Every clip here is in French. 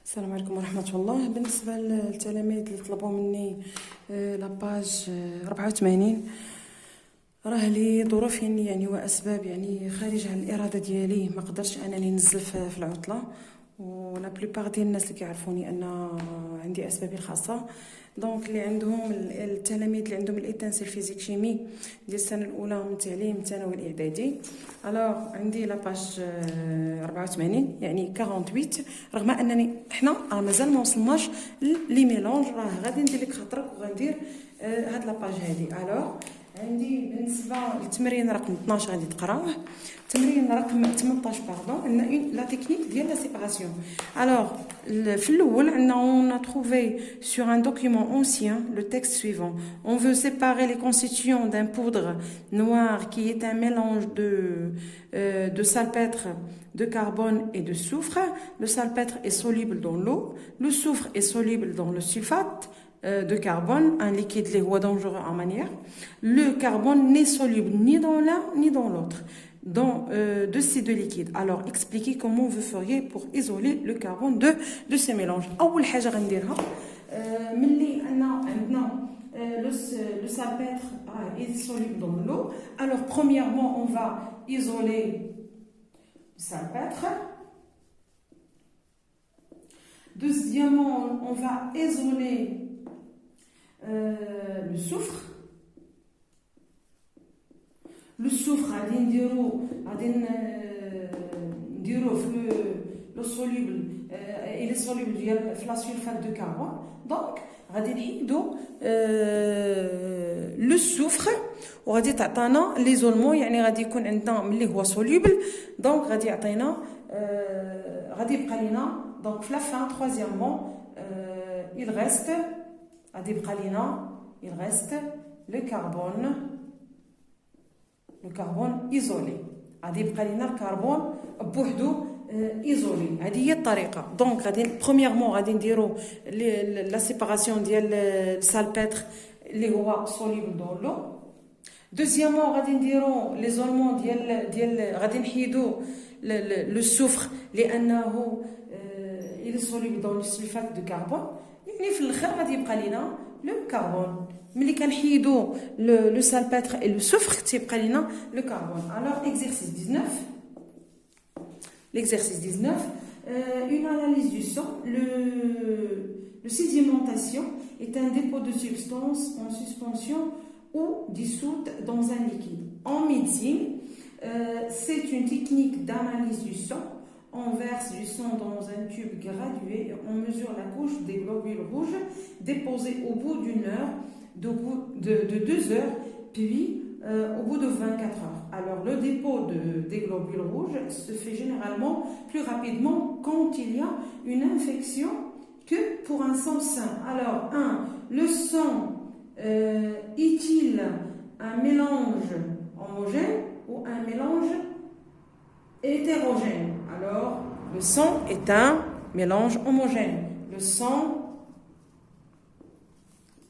السلام عليكم ورحمة الله. بالنسبة للتلاميذ اللي طلبوا مني لاباج 84 راه لي ظروف يعني واسباب يعني خارجه عن الاراده ديالي، ما قدرتش انني ننزل في العطله. ولا بليبار ديال الناس اللي كيعرفوني ان عندي اسبابي الخاصه. دونك اللي عندهم التلاميذ اللي عندهم الاتنسيل فيزيك شيمي ديال السنه الاولى من التعليم الثانوي الاعدادي، الوغ عندي لاباج 84 يعني 48. رغم انني حنا مازال ما وصلناش لي ميلونج، راه غادي ندير لك خاطرك وغندير هاد لاباج هادي. الوغ عندي بالنسبه للتمرين رقم 12 غادي تقراه، التمرين رقم 18 باردون، لا تكنيك ديال لا سيباراسيون. الوغ في الاول عندنا on a trouvé sur un document ancien le texte suivant: on veut séparer les constituants d'un poudre noire qui est un mélange de salpêtre de carbone et de soufre. Le salpêtre est soluble dans l'eau, le soufre est soluble dans le sulfate de carbone, un liquide les voies dangereux en manière. Le carbone n'est soluble ni dans l'un ni dans l'autre de ces deux liquides. Alors expliquez comment vous feriez pour isoler le carbone de ces mélanges. أول حاجة غنديرها ملي عندنا le salpêtre est soluble dans l'eau. Alors premièrement on va isoler le salpêtre. Deuxièmement on va isoler le soufre. Le soufre غادي نديرو في لو سوليبل الى سوليبل ديال في لا سولفات دو كاربون. دونك غادي نحيدو لو سوفر وغادي تعطينا ليزولمون، يعني غادي يكون عندنا ملي هو سوليبل دونك غادي يعطينا غادي يبقى لينا دونك في لا فان. troisièmement il reste غادي يبقى لينا il reste le carbone isolé. غادي يبقى لينا الكربون بوحدو ايزولي. هذه هي الطريقه. دونك غادي بريميرمون غادي نديرو لا سيباراسيون ديال السالبيتر اللي هو سوليبل دون لو. دوزيامون غادي نديرو لي زولمون ديال غادي نحيدو لو سوفر لانه il est soluble dans le sulfate de carbone. يعني في الاخر غادي يبقى لينا لو كربون. ملي كنحيدو لو سالبيتر et le soufre تيبقى لينا لو كربون. Alors exercice 19. L'exercice 19, une analyse du sang. Le sédimentation est un dépôt de substances en suspension ou dissoute dans un liquide. En médecine, c'est une technique d'analyse du sang. On verse du sang dans un tube gradué et on mesure la couche des globules rouges déposés au bout d'une heure, de 2 heures, puis au bout de 24 heures. Alors le dépôt des globules rouges se fait généralement plus rapidement quand il y a une infection que pour un sang sain. Alors le sang est-il un mélange homogène ou un mélange hétérogène? Alors le sang est un mélange homogène. Le sang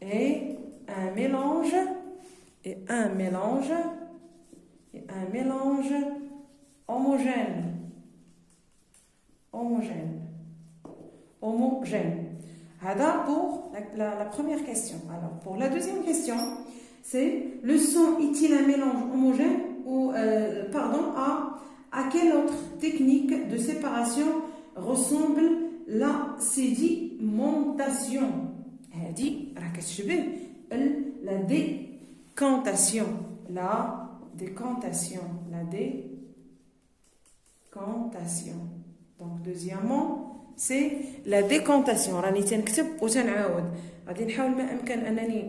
est un mélange homogène. Hada pour la première question. Alors pour la deuxième question, c'est le sang est-il un mélange homogène ou à quelle autre technique de séparation ressemble la sédimentation? هذه راه كتشبه la décantation. Donc deuxièmement c'est la décantation. راني تنكتب وتنعاود غادي نحاول ما امكن انني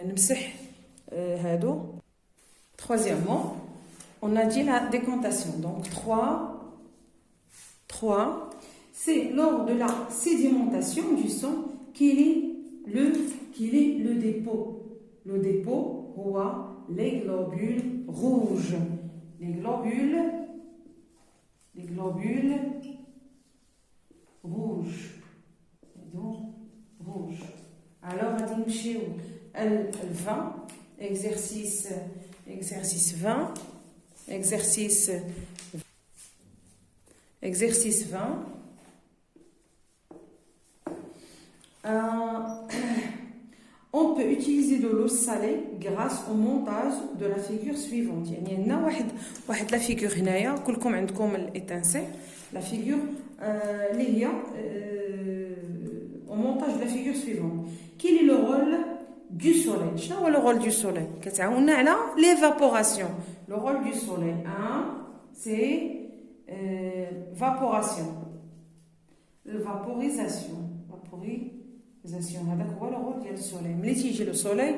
نمسح هادو. Troisièmement on a dit la décantation. Donc 3 c'est lors de la sédimentation du sang qu'il est le dépôt. Le dépôt هو les globules rouges. Les globules rouges. Alors غادي نمشيو ال 20 exercice 20. Exercice 20. On peut utiliser de l'eau salée grâce au montage de la figure suivante. يعني عندنا واحد لا فيغور هنايا كلكم عندكم الاتانسيل لا فيغور اللي هي au montage de la figure suivante. Quel est le rôle du soleil? شنو هو le rôle du soleil؟ كتعاوننا على l'évaporation. Le rôle du soleil, c'est vaporation. Vaporisation. هذاك هو le rôle ديال السوليل. ملي تيجي لو سوليل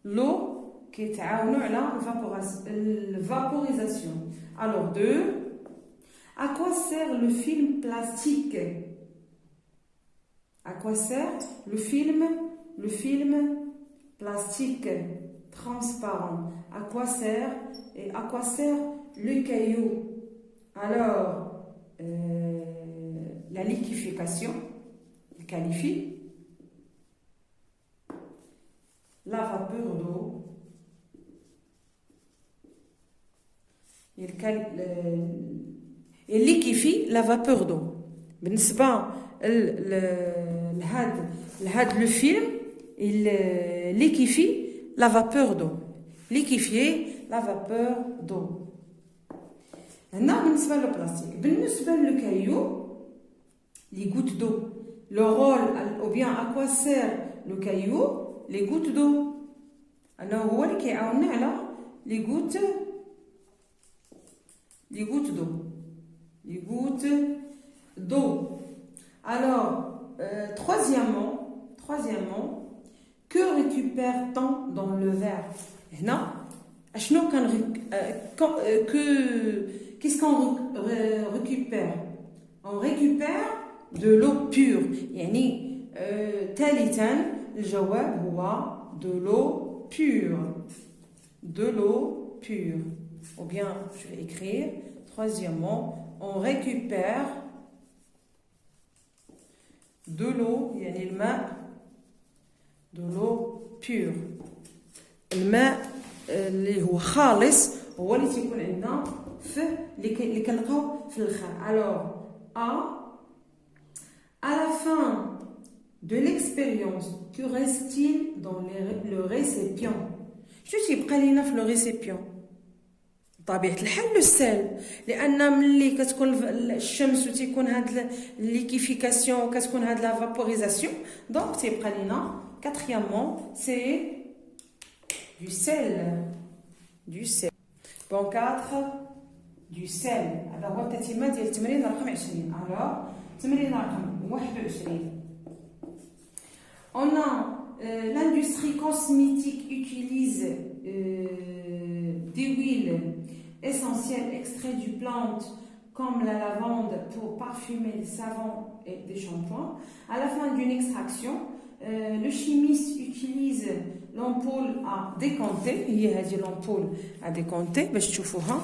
لو كيتعاونوا على الفابوريزاسيون. Alors deux, à quoi sert le film plastique? À quoi sert le film plastique transparent? À quoi sert le caillou? Alors la liquéfaction, il qualifie. La vapeur d'eau, il liquéfie la vapeur d'eau. بالنسبة لهذا le film, il liquéfie la vapeur d'eau. Liquéfier la vapeur d'eau. هنا بالنسبة للبلاستيك. بالنسبة للكايو, les gouttes d'eau. Le rôle, ou bien à quoi sert le caillou? Les gouttes d'eau. Alors, هو اللي كيعاوننا على les gouttes d'eau. Les gouttes d'eau. Alors, troisièmement, que récupère-t-on dans le verre? هنا شنو qu'est-ce qu'on récupère? On récupère de l'eau pure. يعني ثالثا الجواب هو de l'eau pure. De l'eau pure. Ou bien, je vais écrire, troisièmement, on récupère de l'eau, يعني الماء, de l'eau pure. الماء اللي هو خالص هو اللي تيكون عندنا في اللي كنلقاو في الخار. Alors, à la fin de l'expérience, que reste-t-il dans le récipient? شنو تيبقى لينا في لو ريسيبيون؟ بطبيعة الحال لو سيل، لأن ملي كتكون الشمس وتيكون هاد ليكيفيكاسيون وكتكون هاد لا فابوريزاسيون، دونك تيبقى لينا كاتريامون سي du sel. Bon 4 du sel. هذا هو التتمة ديال التمرين رقم 20. Alors التمرين رقم 21. On a l'industrie cosmétique utilise des huiles essentielles extraites du plantes comme la lavande pour parfumer les savons et des shampoings. À la fin d'une extraction, le chimiste utilise l'ampoule à décanter. هي هذه l'ampoule à décanter باش تشوفوها.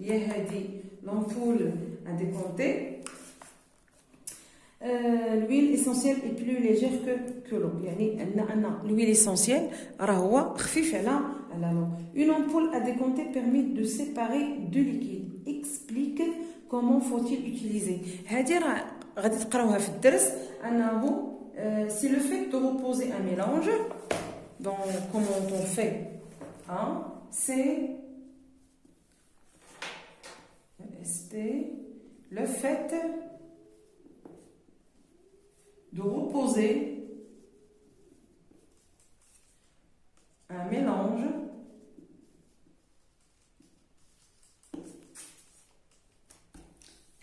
هي هذه l'ampoule à décanter. L'huile essentielle est plus légère que l'eau. يعني أن l'huile essentielle راه هو خفيف على l'eau. Une ampoule à décanter permet de séparer deux liquides. Explique comment faut-il utiliser. هذه راه غادي تقراوها في الدرس أنه c'est le fait de reposer un mélange. Donc comment on fait? C'est le fait de reposer un mélange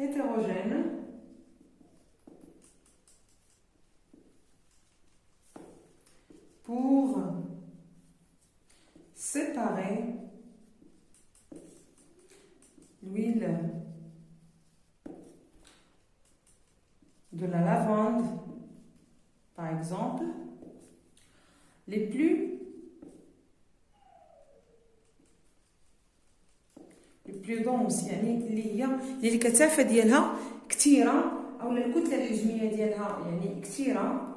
hétérogène pour séparer l'huile de la lavande, par exemple, les plus denses. يعني اللي الكثافة ديالها كثيرة أو الكتلة الحجمية ديالها يعني كثيرة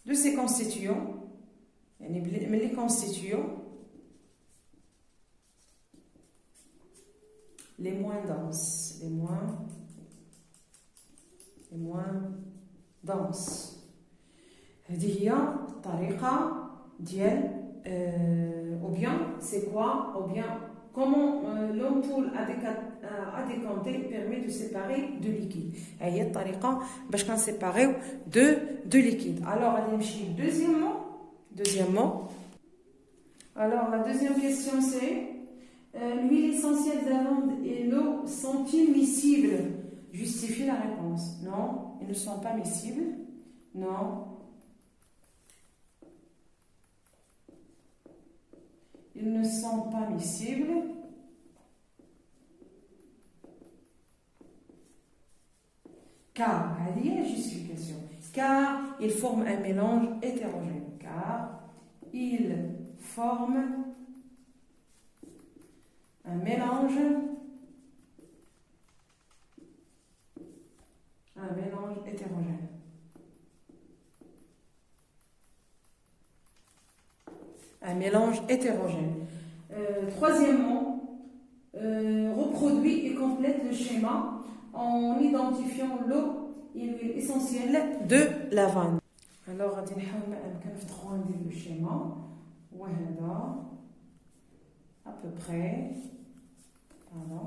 de ces constituants. يعني من les constituants les moins denses, et moins dense. هذه هي الطريقة ديال ou bien c'est quoi ou bien comment l'ampoule à décanter permet de séparer deux liquides. هي الطريقة باش كنسيباريو deux liquides. Alors غادي نمشي deuxièmement. Alors la deuxième question c'est l'huile essentielle d'amande et l'eau sont-ils miscibles? Justifie la réponse. Non, ils ne sont pas miscibles. Non. Ils ne sont pas miscibles. Car, il y a la justification. Car ils forment un mélange hétérogène. Car ils forment un mélange hétérogène. Un mélange hétérogène. Troisièmement, reproduit et complète le schéma en identifiant l'eau et l'huile essentielle de lavande. Alors, غادي نحاول ما أمكن نفتحوا ندير le schéma. وهذا à peu près. Pardon.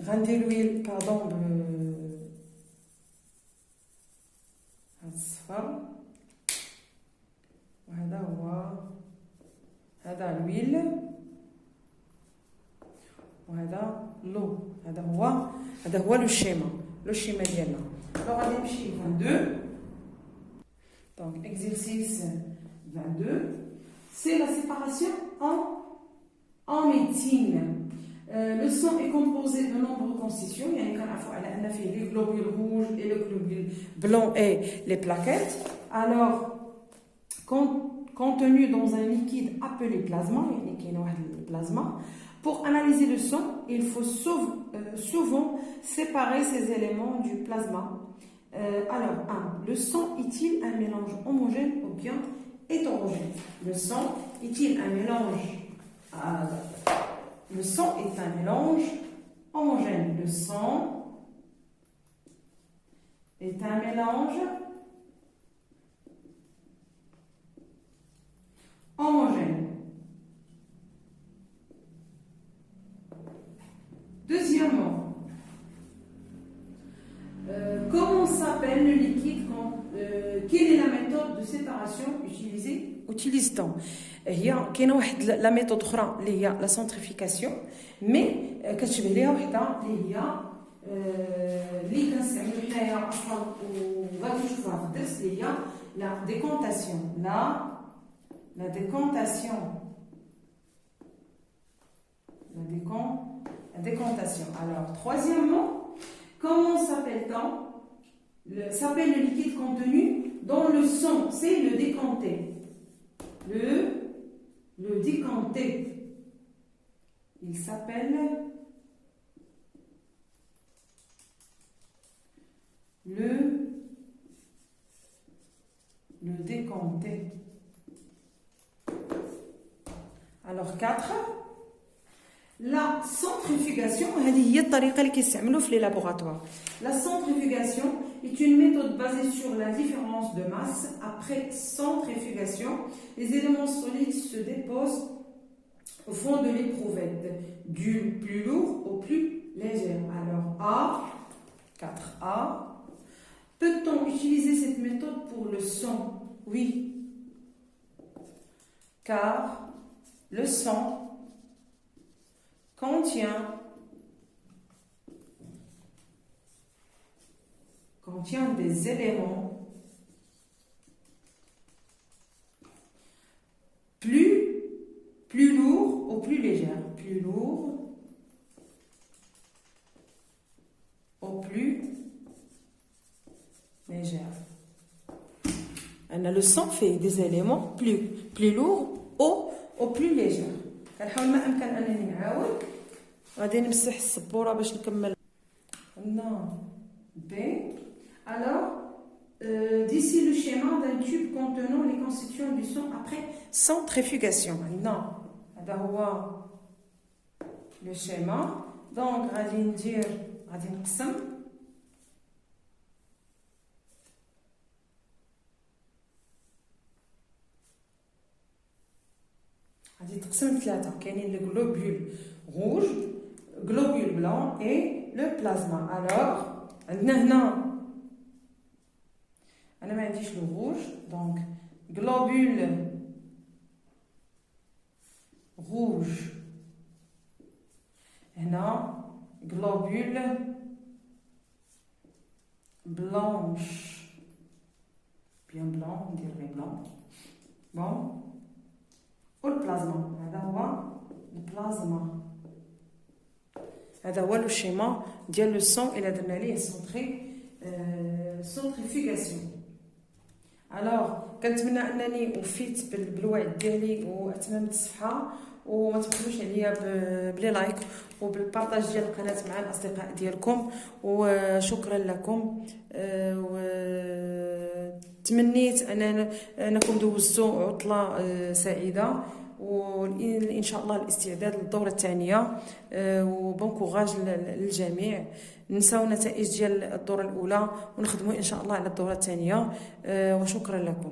غندير l'huile pardon بالصفر وهذا هو هذا l'huile وهذا l'eau هذا هو لو شيما ديالنا. alors غادي نمشي 22. donc exercice 22 c'est la séparation en médecine. Le sang est composé de nombreuses constitutions. Il y a les globules rouges et le globule blanc et les plaquettes. Alors, contenu dans un liquide appelé plasma, pour analyser le sang, il faut souvent séparer ces éléments du plasma. Alors, le sang est-il un mélange homogène ou bien hétérogène? Le sang est-il un mélange Le sang est un mélange homogène. Le sang est un mélange homogène. Deuxièmement, comment s'appelle le liquide quelle est la méthode de séparation utilisée utilise-t-on? هي كاينه واحد لا ميثود اخرى اللي هي لا سنتريفيكاسيون مي كتشبه ليها وحده اللي هي اللي كنستعملوا حنايا اصلا وغادي نشوفوها في الدرس اللي هي لا ديكونتاسيون. La décantation. Alors, troisièmement, comment s'appelle le liquide contenu dans le sang? C'est le décanté. Le décanté. Il s'appelle le décanté. Alors 4. La centrifugation, هذه هي الطريقة اللي كيستعملوا في les laboratoires. La centrifugation est une méthode basée sur la différence de masse. Après centrifugation, les éléments solides se déposent au fond de l'éprouvette, du plus lourd au plus léger. Alors A, 4A. Peut-on utiliser cette méthode pour le sang? Oui, car le sang contient des éléments plus lourds ou plus légers. Plus lourds ou plus légers. Le sang fait des éléments plus lourds ou plus légers. كنحاول ما امكن انني نعاود غادي نمسح السبوره باش نكمل. عندنا بي. Alors d'ici le schéma d'un tube contenant les constituants du sang après سونتريفيغاسيون. عندنا هذا هو لو شيما. دونك غادي نقسم ثلاثة. كاينين لي غلوبول روج، غلوبول بلون اي لو بلازما. الوغ عندنا هنا انا ما عنديش لو روج، دونك غلوبول روج هنا، غلوبول بلانش بيان بلون، ندير غير بلون بون. والبلازما هذا هو البلازما، هذا هو لو شيما ديال لو سون الى درنا ليه سونتريفيغاسيون. الوغ كنتمنى انني وفيت بالوعد ديالي واتممت الصفحه، وما تبخلوش عليا بلي لايك وبالبارطاج ديال القناه مع الاصدقاء ديالكم، وشكرا لكم. تمنيت انكم دوزتوا عطله سعيده، وان شاء الله الاستعداد للدوره الثانيه، وبون كوراج للجميع. نساو نتائج ديال الدوره الاولى ونخدموا ان شاء الله على الدوره الثانيه، وشكرا لكم.